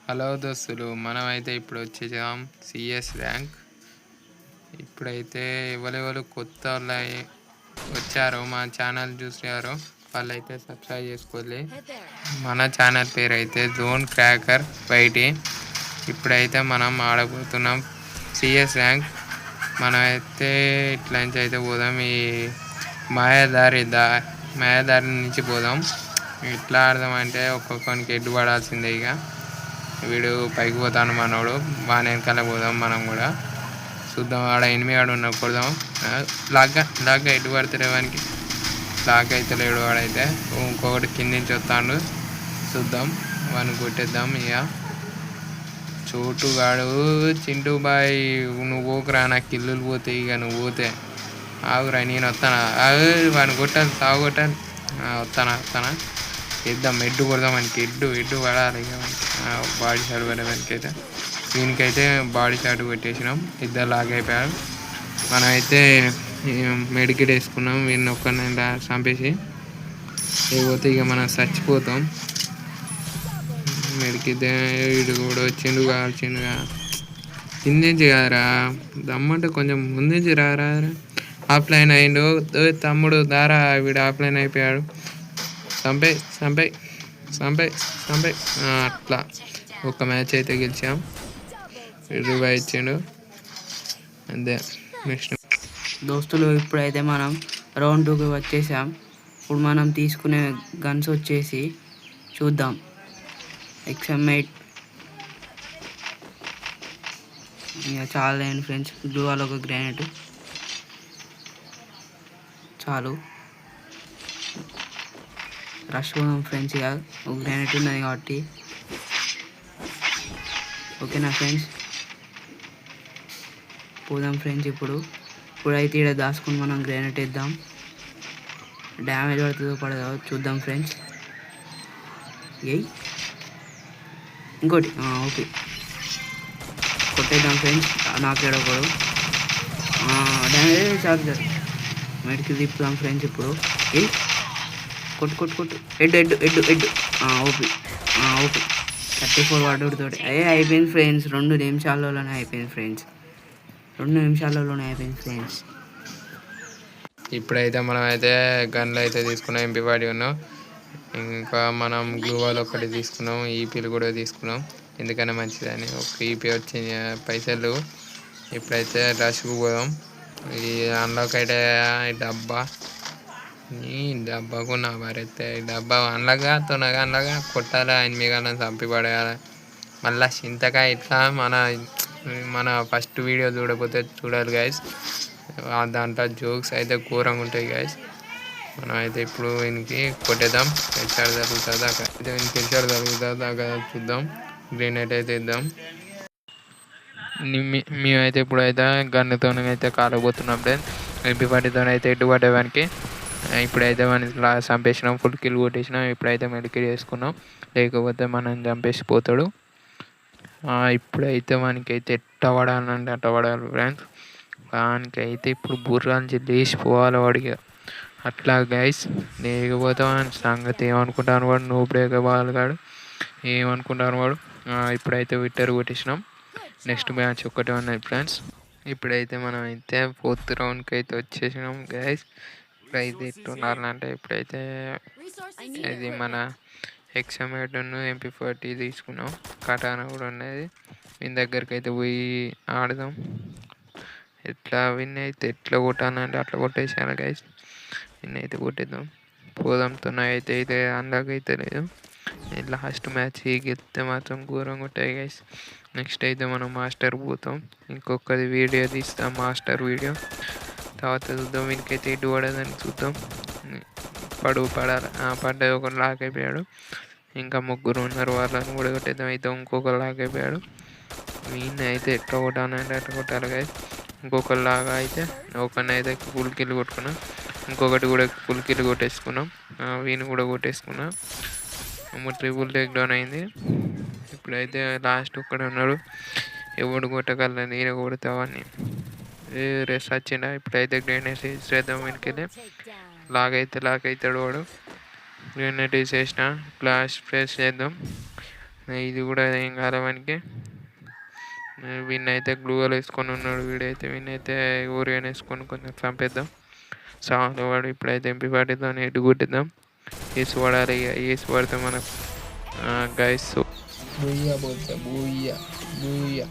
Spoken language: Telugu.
హలో దోస్తులు, మనమైతే ఇప్పుడు వచ్చేసాం సిఎస్ ర్యాంక్. ఇప్పుడైతే ఎవరెవరు కొత్త వాళ్ళు వచ్చారో మా ఛానల్ చూసారో వాళ్ళైతే సబ్స్క్రైబ్ చేసుకోవాలి. మన ఛానల్ పేరు అయితే జోన్ క్రాకర్ బయటి. ఇప్పుడైతే మనం ఆడబోతున్నాం సిఎస్ ర్యాంక్. మనమైతే ఇట్లా నుంచి అయితే పోదాం, ఈ మాయాదారి నుంచి పోదాం. ఎట్లా ఆడదామంటే ఒక్కొక్కరికి ఎడ్డు పడాల్సిందే. ఇక వీడు పైకి పోతాను మనోడు, బాగా వెనకాల పోదాం. మనం కూడా చూద్దాం, ఆడ ఎనిమిది ఆడు ఉన్న కొడదాం. లాగ్గా ఎడ్డు పడతాడు, వానికి లాగ్ అయితే లేడు. వాడైతే ఇంకొకటి కింద నుంచి వస్తాడు, చూద్దాం వాడిని కొట్టేద్దాం. ఇక చోటుగాడు చింటూ బాయ్, నువ్వు పోకురా, నాకు కిల్లులు పోతాయి. ఇక నువ్వు పోతే ఆగురా, నేను వస్తానా? వాడిని కొట్టాలి, సాగు కొట్టాలి. వస్తానా ఇద్దాం, ఎడ్డు కొడదాం. మనకి ఎడ్డు పడాలి. ఇక బాడీ షాట్ పడేదానికి అయితే దీనికైతే బాడీ షాట్ కొట్టేసినాం. ఇద్దరు లాగ్ అయిపోయారు. మనమైతే మెడికెట్ వేసుకున్నాం. వీడిని ఒక్కరిని చంపేసి లేకపోతే ఇక మనం చచ్చిపోతాం. మెడికితే వీడు కూడా వచ్చిండుగా కిందించి కాదురా, దమ్మంటే కొంచెం ముందుంచి రారా. ఆఫ్లైన్ అయిండు తమ్ముడు, దారా వీడు ఆఫ్లైన్ అయిపోయాడు. సంపై అట్లా ఒక మ్యాచ్ అయితే గెలిచాం. రివైవ్ ఇచ్చిండు అంతే. నెక్స్ట్ దోస్తులు, ఇప్పుడైతే మనం రౌండ్ 2కి వచ్చేసాం. ఇప్పుడు మనం తీసుకునే గన్స్ వచ్చేసి చూద్దాం. XM8 ఇక చాలా అండి ఫ్రెండ్స్. డ్యూవాల్ ఒక గ్రానైట్ చాలు. రష్ పోదాం ఫ్రెండ్స్. ఇక ఒక గ్రానైట్ ఉన్నది కాబట్టి ఓకేనా ఫ్రెండ్స్, పోదాం ఫ్రెండ్స్. ఇప్పుడైతే ఇక్కడ దాచుకుని మనం గ్రానైట్ వేద్దాం. డ్యామేజ్ పడుతుందో పడదో చూద్దాం ఫ్రెండ్స్. ఇంకోటి ఓకే, కొట్టేద్దాం ఫ్రెండ్స్. నాకు ఎడకూడదు, డ్యామేజ్ చాలు. మెడికి తిప్పుదాం ఫ్రెండ్స్. ఇప్పుడు కొట్టు ఎడ్డు ఓపి 34 వాడుతో అయిపోయింది ఫ్రెండ్స్. 2 నిమిషాల్లోనే అయిపోయింది ఫ్రెండ్స్. ఇప్పుడైతే మనం అయితే గన్లు అయితే తీసుకున్నాం. MP40 ఉన్నాం. ఇంకా మనం గ్లూవాల్ ఒకటి తీసుకున్నాం. ఈపీలు కూడా తీసుకున్నాం, ఎందుకన్నా మంచిదని. ఒక ఈపీ వచ్చి పైసలు. ఇప్పుడైతే రష్కు పోదాం. ఈ అన్లాక్ అయితే డబ్బాకు నా మరైతే డబ్బా అనలాగా తొనగా కొట్టాలి. ఆయన మీగానే చంపి పడేయాలి. మళ్ళీ చింతగా ఇట్లా మన ఫస్ట్ వీడియో చూడకపోతే చూడాలి గైస్. దాంట్లో జోక్స్ అయితే ఘోరంగా ఉంటాయి గైస్. మనం అయితే ఇప్పుడు వీనికి కొట్టేద్దాం. హెడ్షాట్ జరుగుతుందా అయితే వీనికి హెడ్షాట్ జరుగుతుందా చూద్దాం. గ్రీనైట్ అయితే ఇద్దాం. మేమైతే ఇప్పుడైతే గన్నుతో అయితే కాలబోతున్నాం ఫ్రెండ్స్. MP40తో అయితే ఎడ్డు పడేవానికి. ఇప్పుడైతే మనకి చంపేసినాం, ఫుల్ కిల్ కొట్టేసినాం. ఇప్పుడైతే మెడికేట్ చేసుకున్నాం, లేకపోతే మనం చంపేసిపోతాడు. ఇప్పుడైతే మనకైతే ఎట్ట పడాలంటే అట్ట పడాలి ఫ్రెండ్స్. వానికైతే ఇప్పుడు బుర్రాంచి లేచిపోవాలి వాడికి. అట్లా గైస్, లేకపోతే వాడి సంగతి ఏమనుకుంటాను వాడు. నువ్వు బ్రేక్ బాగాడు ఏమనుకుంటాను వాడు. ఇప్పుడైతే విట్టర్ కొట్టేసినాం. నెక్స్ట్ మ్యాచ్ ఒక్కటే ఉన్నాయి ఫ్రెండ్స్. ఇప్పుడైతే మనం అయితే 4th రౌండ్కి అయితే వచ్చేసినాం గైస్. ఇప్పుడైతే ఎట్లున్నారంటే ఇప్పుడైతే ఇది మన XM8 MP40 తీసుకున్నాం. కటానా కూడా ఉన్నది. వీని దగ్గరికి అయితే పోయి ఆడదాం. ఎట్లా ఎట్లా కొట్టాలంటే అట్లా కొట్టేసాను గైస్. అయితే కొట్టేద్దాం, పోదాం. అయితే అందాక అయితే లేదు. లాస్ట్ మ్యాచ్ గెలిస్తే మాత్రం ఘోరంగా ఉంటాయి గైస్. నెక్స్ట్ అయితే మనం మాస్టర్ పోతాం. ఇంకొకది వీడియో తీస్తాం, మాస్టర్ వీడియో. తర్వాత చూద్దాం. వీనికైతే ఎటు పడదని చూద్దాం. పడాలి. పడ్డది ఒకరు లాక్ అయిపోయాడు. ఇంకా 3 ఉన్నారు, వాళ్ళని కూడా కొట్టేద్దాం. అయితే ఇంకొకరు లాక్ అయిపోయాడు. వీడిని అయితే ఎట్లా కొట్టాలంటే అట్లా కొట్టాలి గైస్. ఇంకొకరు లాగా అయితే ఒకరిని అయితే ఫుల్ కిల్ కొట్టుకున్నాం. ఇంకొకటి కూడా ఫుల్ కిల్ కొట్టేసుకున్నాం. వీని కూడా కొట్టేసుకున్నాం. ట్రిపుల్ టేక్ డౌన్ అయింది. ఇప్పుడైతే లాస్ట్ ఒక్కడ ఉన్నాడు. ఎవడు కొట్టగల, నేను కొడతావని రేస్ వచ్చిండ. ఇప్పుడైతే గ్రెనేడ్ వేసేద్దాం. వెనకెళ్ళి లాక్ అవుతాడు వాడు. గ్రెనేడ్ వేసేసిన. ఫ్లాష్ ప్రెస్ చేద్దాం. ఇది కూడా ఏం కాలే వానికి. వీన్నైతే గ్లూవల్ వేసుకొని ఉన్నాడు. వీడైతే ఊరిగా వేసుకొని కొంచెం చంపేద్దాం. సాంగ్ వాడు ఇప్పుడైతే ఎంపీ పట్టిద్దాం, ఎటు కొట్టిద్దాం. వేసి పడాలి. ఇక వేసి పడితే మనం గైస్ బూయ్యా బూయ్యా బూయ్యా.